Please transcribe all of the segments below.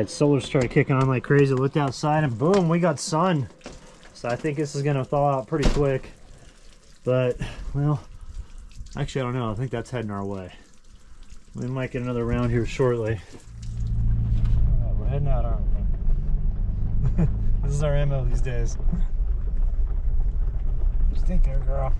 right, solar started kicking on like crazy. Looked outside and boom, we got sun. So I think this is gonna thaw out pretty quick. But, well, actually I don't know. I think that's heading our way. We might get another round here shortly. All right, we're heading out, aren't we? This is our MO these days. What do you think there, girl?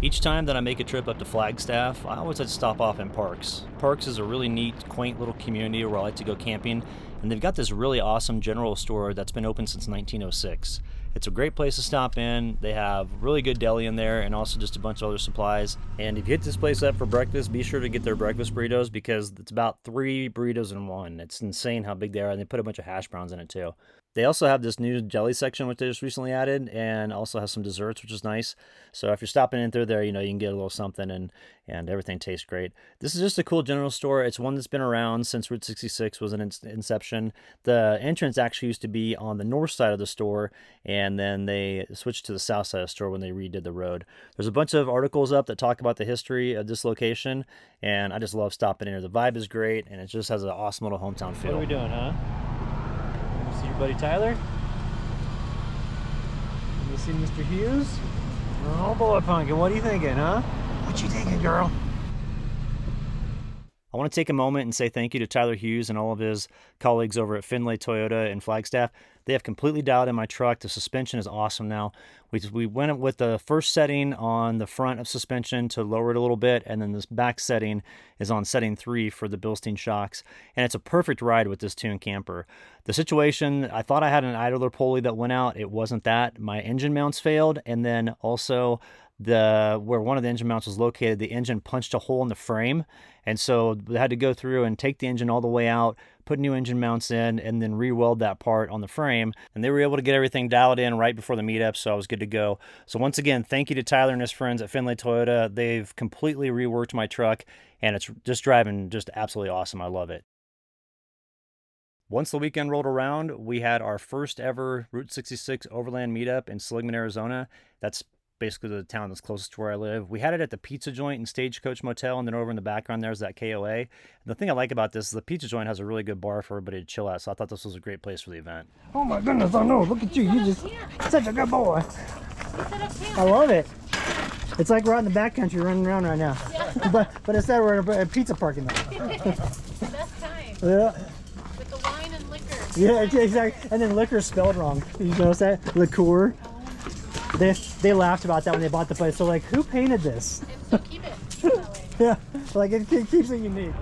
Each time that I make a trip up to Flagstaff, I always like to stop off in Parks. Parks is a really neat, quaint little community where I like to go camping, and they've got this really awesome general store that's been open since 1906. It's a great place to stop in. They have really good deli in there and also just a bunch of other supplies. And if you hit this place up for breakfast, be sure to get their breakfast burritos because it's about 3 burritos in one. It's insane how big they are, and they put a bunch of hash browns in it too. They also have this new jelly section which they just recently added, and also has some desserts, which is nice. So if you're stopping in through there, you know, you can get a little something, and everything tastes great. This is just a cool general store. It's one that's been around since Route 66 was an inception. The entrance actually used to be on the north side of the store, and then they switched to the south side of the store when they redid the road. There's a bunch of articles up that talk about the history of this location, and I just love stopping in here. The vibe is great, and it just has an awesome little hometown feel. What are we doing, huh? See your buddy Tyler? You see Mr. Hughes? Oh boy, Pumpkin, what are you thinking, huh? What you thinking, girl? I want to take a moment and say thank you to Tyler Hughes and all of his colleagues over at Findlay Toyota in Flagstaff. They have completely dialed in my truck. The suspension is awesome now. We went with the first setting on the front of suspension to lower it a little bit, and then this back setting is on setting 3 for the Bilstein shocks. And it's a perfect ride with this tuned camper. The situation, I thought I had an idler pulley that went out. It wasn't that. My engine mounts failed, and then also where one of the engine mounts was located, the engine punched a hole in the frame, and so we had to go through and take the engine all the way out, put new engine mounts in, and then re-weld that part on the frame. And they were able to get everything dialed in right before the meetup, so I was good to go. So once again, thank you to Tyler and his friends at Findlay Toyota. They've completely reworked my truck, and it's just driving just absolutely awesome. I love it. Once the weekend rolled around, we had our first ever Route 66 overland meetup in Seligman, Arizona. That's basically the town that's closest to where I live. We had it at the Pizza Joint and Stagecoach Motel, and then over in the background there's that KOA. And the thing I like about this is the Pizza Joint has a really good bar for everybody to chill at, so I thought this was a great place for the event. Oh my goodness, I know, look at you, you're just such a good boy. I love it. It's like we're out in the backcountry running around right now. Yeah. but instead we're in a pizza parking lot. Best time. Yeah. With the wine and liquor. Yeah, exactly. And then liquor spelled wrong. You notice that? Liqueur. They laughed about that when they bought the place. So like, who painted this? So keep it that way. Yeah, like it keeps it unique.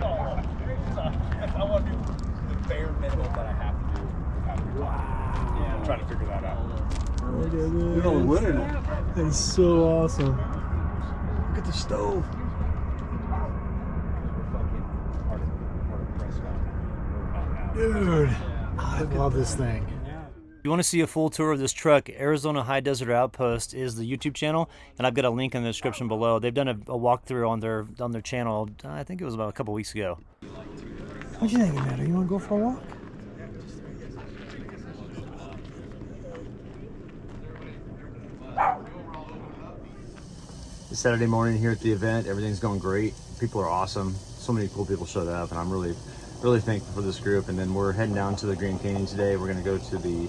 I want to do the bare minimum that I have to do. Wow. Yeah, I'm trying to figure that out. Look at this. Look at all the wood in it. It's so awesome. Look at the stove. Dude, I love this thing. If you want to see a full tour of this truck, Arizona High Desert Outpost is the YouTube channel, and I've got a link in the description below. They've done a walkthrough on their channel. I think it was about a couple weeks ago. What you thinking, Meadow? You want to go for a walk? It's Saturday morning here at the event. Everything's going great. People are awesome. So many cool people showed up, and I'm really thankful for this group. And then we're heading down to the Grand Canyon today. We're going to go to the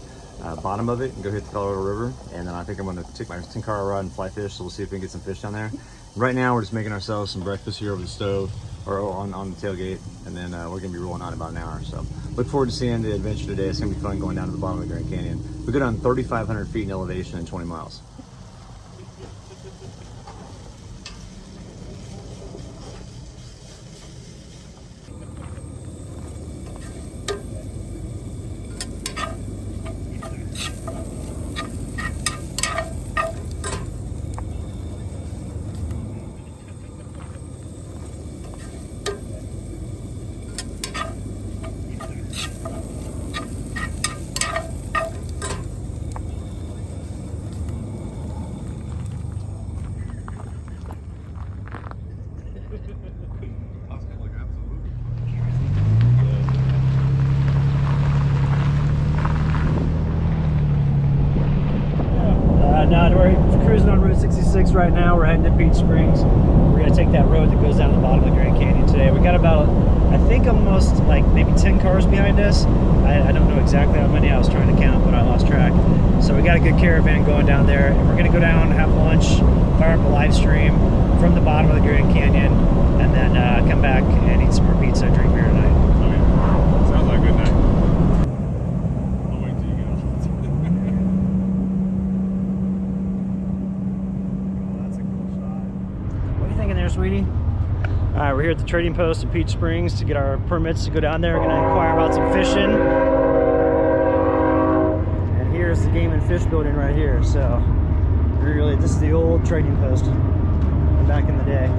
bottom of it and go hit the Colorado River. And then I think I'm going to take my 10-car rod and fly fish, so we'll see if we can get some fish down there. Right now, we're just making ourselves some breakfast here over the stove, or on the tailgate, and then we're going to be rolling out in about an hour. So look forward to seeing the adventure today. It's going to be fun going down to the bottom of the Grand Canyon. We go down 3,500 feet in elevation in 20 miles. heading to Peach Springs. We're gonna take that road that goes down to the bottom of the Grand Canyon today. We got about, I think almost like maybe 10 cars behind us. I don't know exactly how many. I was trying to count, but I lost track. So we got a good caravan going down there. And we're gonna go down, have lunch, fire up a live stream from the bottom of the Grand Canyon, and then come back and eat some more pizza and drink beer tonight. Oh, yeah. Sounds like a good night. I'll wait till you get off. That's a cool shot. What are you thinking there, sweetie? All right, we're here at the trading post in Peach Springs to get our permits to go down there. We're gonna inquire about some fishing. And here's the game and fish building right here. So really, this is the old trading post back in the day.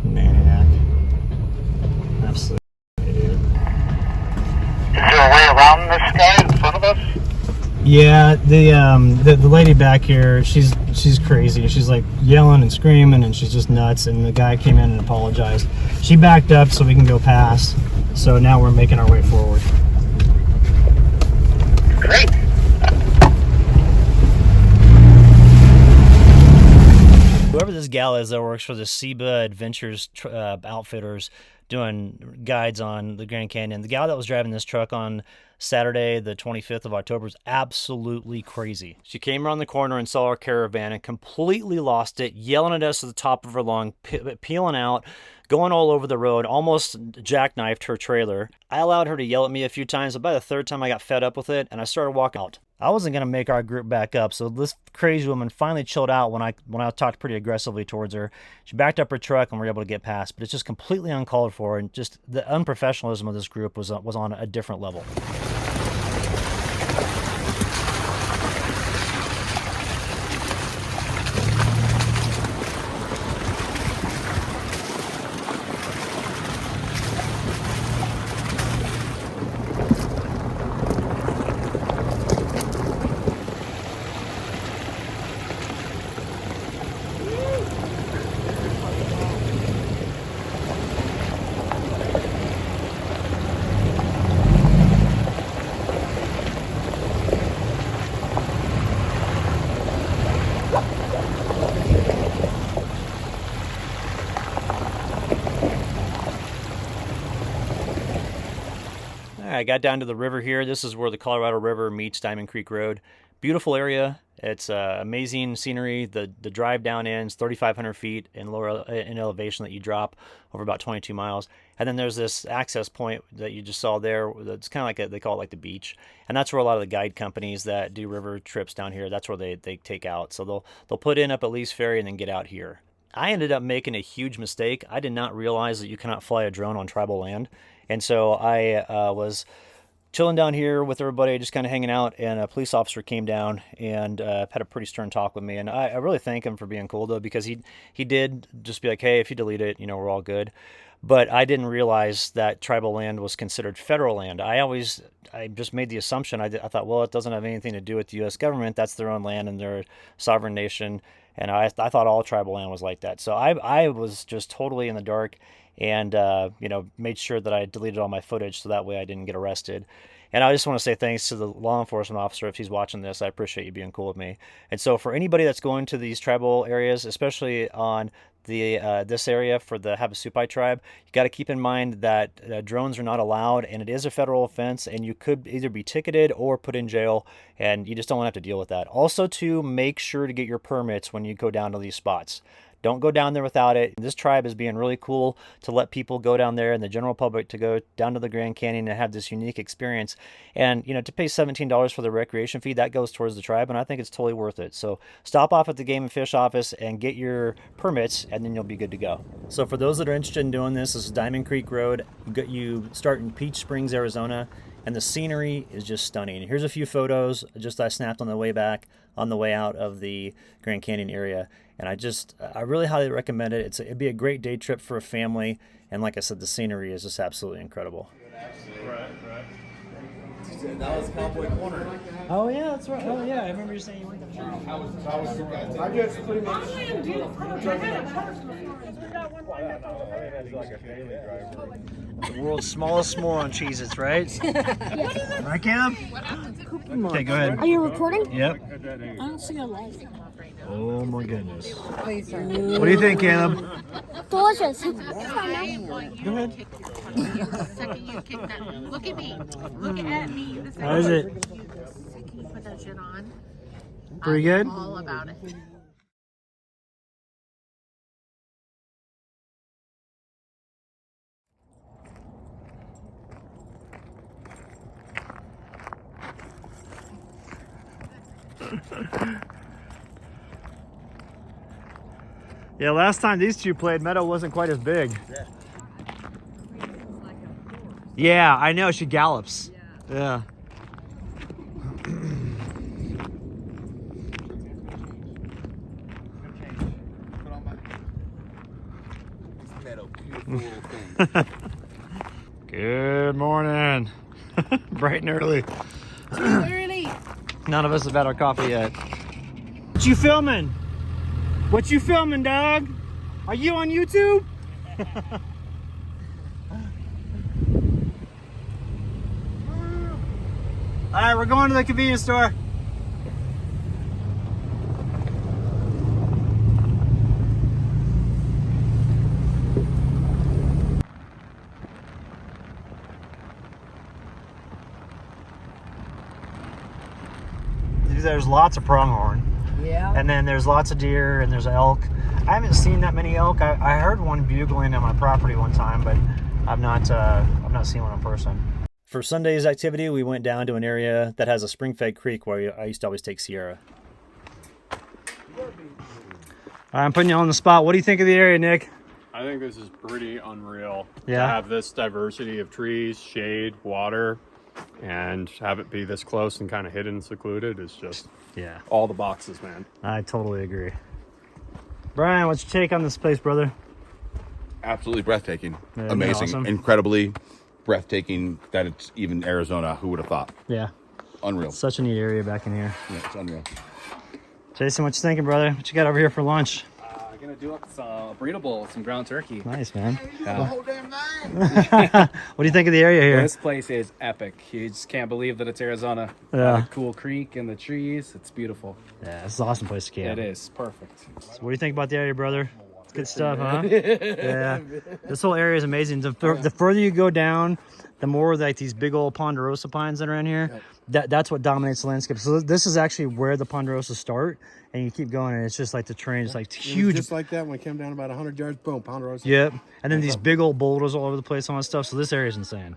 Maniac. Absolutely, dude. Is there a way around this guy in front of us? Yeah, the lady back here, she's crazy. She's like yelling and screaming, and she's just nuts. And the guy came in and apologized. She backed up so we can go past. So now we're making our way forward. Great. Whoever this gal is that works for the Seba Adventures outfitters doing guides on the Grand Canyon, the gal that was driving this truck on Saturday, the 25th of October, is absolutely crazy. She came around the corner and saw our caravan and completely lost it, yelling at us at the top of her lung, peeling out, going all over the road, almost jackknifed her trailer. I allowed her to yell at me a few times, but by the third time I got fed up with it and I started walking out. I wasn't going to make our group back up, so this crazy woman finally chilled out when I talked pretty aggressively towards her. She backed up her truck and we were able to get past, but it's just completely uncalled for, and just the unprofessionalism of this group was on a different level. I got down to the river here. This is where the Colorado River meets Diamond Creek Road. Beautiful area. It's amazing scenery. The drive down ends 3,500 feet in elevation that you drop over about 22 miles. And then there's this access point that you just saw there. That's kind of like they call it like the beach. And that's where a lot of the guide companies that do river trips down here, that's where they take out. So they'll put in up at Lee's Ferry and then get out here. I ended up making a huge mistake. I did not realize that you cannot fly a drone on tribal land. And so I was chilling down here with everybody, just kind of hanging out, and a police officer came down and had a pretty stern talk with me. And I really thank him for being cool, though, because he did just be like, hey, if you delete it, we're all good. But I didn't realize that tribal land was considered federal land. I just made the assumption. I thought, well, it doesn't have anything to do with the U.S. government. That's their own land and they're a sovereign nation. And I thought all tribal land was like that. So I was just totally in the dark, and made sure that I deleted all my footage so that way I didn't get arrested. And I just want to say thanks to the law enforcement officer if he's watching this. I appreciate you being cool with me. And so for anybody that's going to these tribal areas, especially on the this area for the Havasupai tribe, you got to keep in mind that drones are not allowed, and it is a federal offense, and you could either be ticketed or put in jail, and you just don't want to have to deal with that. Also, to make sure to get your permits when you go down to these spots. Don't go down there without it. This tribe is being really cool to let people go down there and the general public to go down to the Grand Canyon and have this unique experience. And, you know, to pay $17 for the recreation fee, that goes towards the tribe, and I think it's totally worth it. So stop off at the Game and Fish office and get your permits, and then you'll be good to go. So for those that are interested in doing this is Diamond Creek Road. You start in Peach Springs, Arizona, and the scenery is just stunning. Here's a few photos just I snapped on the way back, on the way out of the Grand Canyon area. And I really highly recommend it. It'd be a great day trip for a family. And like I said, the scenery is just absolutely incredible. Right. That was Cowboy Corner. Oh yeah, that's right. Oh yeah, I remember you saying you went there. I just pretty much. The world's smallest s'more on Cheez-Its, right? Yes. Right, Cam? Okay, go ahead. Are you recording? Yep. I don't see a light. Oh my goodness. What do you think, Caleb? Delicious. Go ahead. Second you kick that. Look at me. Look at me. The second How is it? you put that shit on. Pretty good? I'm all about it. Yeah, last time these two played, Meadow wasn't quite as big. Yeah, I know, she gallops. Yeah. Good morning. Bright and early. Too early. None of us have had our coffee yet. What you filming? What you filming, dog? Are you on YouTube? All right, we're going to the convenience store. There's lots of pronghorn. Yeah. And then there's lots of deer and there's elk. I haven't seen that many elk. I heard one bugling on my property one time, but I've not seen one in person. For Sunday's activity, we went down to an area that has a spring-fed creek where I used to always take Sierra. I'm putting you on the spot. What do you think of the area, Nick? I think this is pretty unreal. Yeah. To have this diversity of trees, shade, water, and have it be this close and kind of hidden, secluded is just all the boxes, man. I totally agree. Brian, what's your take on this place, brother? Absolutely breathtaking. Yeah, amazing. awesome. Incredibly breathtaking that it's even Arizona. Who would have thought? Yeah. Unreal. Such a neat area back in here. Yeah, it's unreal. Jason, what you thinking, brother? What you got over here for lunch? Gonna do up some burrito bowl with some ground turkey. Nice, man. Yeah. What do you think of the area here? This place is epic. You just can't believe that it's Arizona. Yeah. The cool creek and the trees. It's beautiful. Yeah, it's an awesome place to camp. It is perfect. So what do you think about the area, brother? Good stuff, huh? Yeah. This whole area is amazing. The further you go down, the more like these big old ponderosa pines that are in here. That's what dominates the landscape. So this is actually where the ponderosas start, and you keep going, and it's just like the terrain is like huge. Just like that, when we came down about 100 yards, boom, ponderosa. Yep. And then these big old boulders all over the place, all that stuff. So this area is insane.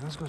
Let's go.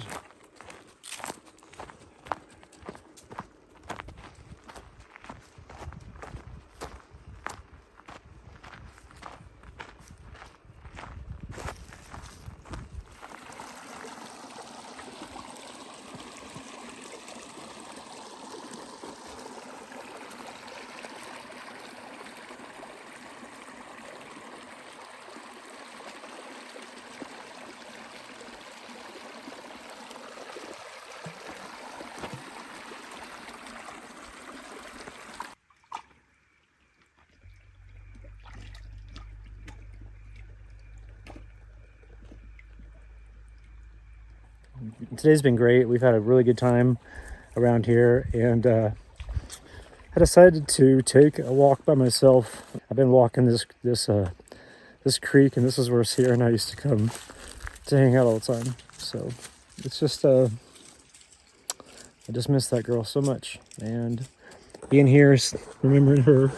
today's been great. We've had a really good time around here, and I decided to take a walk by myself. I've been walking this creek, and this is where Sierra and I used to come to hang out all the time. So it's just I just miss that girl so much, and being here, remembering her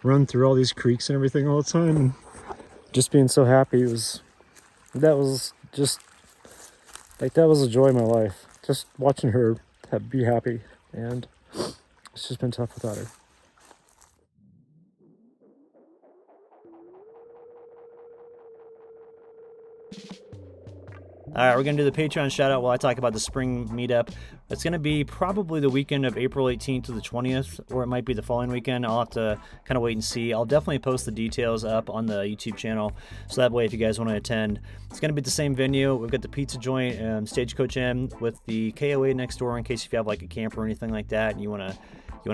run through all these creeks and everything all the time, and just being so happy that was a joy of my life. Just watching her be happy, and it's just been tough without her. All right, we're going to do the Patreon shout out while I talk about the spring meetup. It's going to be probably the weekend of April 18th to the 20th, or it might be the following weekend. I'll have to kind of wait and see. I'll definitely post the details up on the YouTube channel, so that way if you guys want to attend, it's going to be the same venue. We've got the pizza joint, Stagecoach Inn with the KOA next door in case if you have like a camper or anything like that and you want to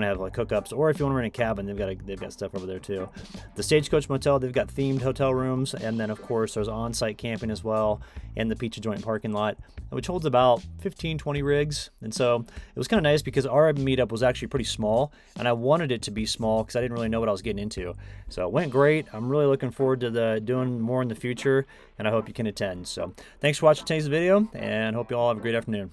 have like hookups, or if you want to rent a cabin, they've got stuff over there too. The Stagecoach Motel, they've got themed hotel rooms, and then of course there's on-site camping as well, and the pizza joint parking lot, which holds about 15-20 rigs. And so it was kind of nice because our meetup was actually pretty small, and I wanted it to be small because I didn't really know what I was getting into. So it went great. I'm really looking forward to doing more in the future, and I hope you can attend. So thanks for watching today's video, and hope you all have a great afternoon.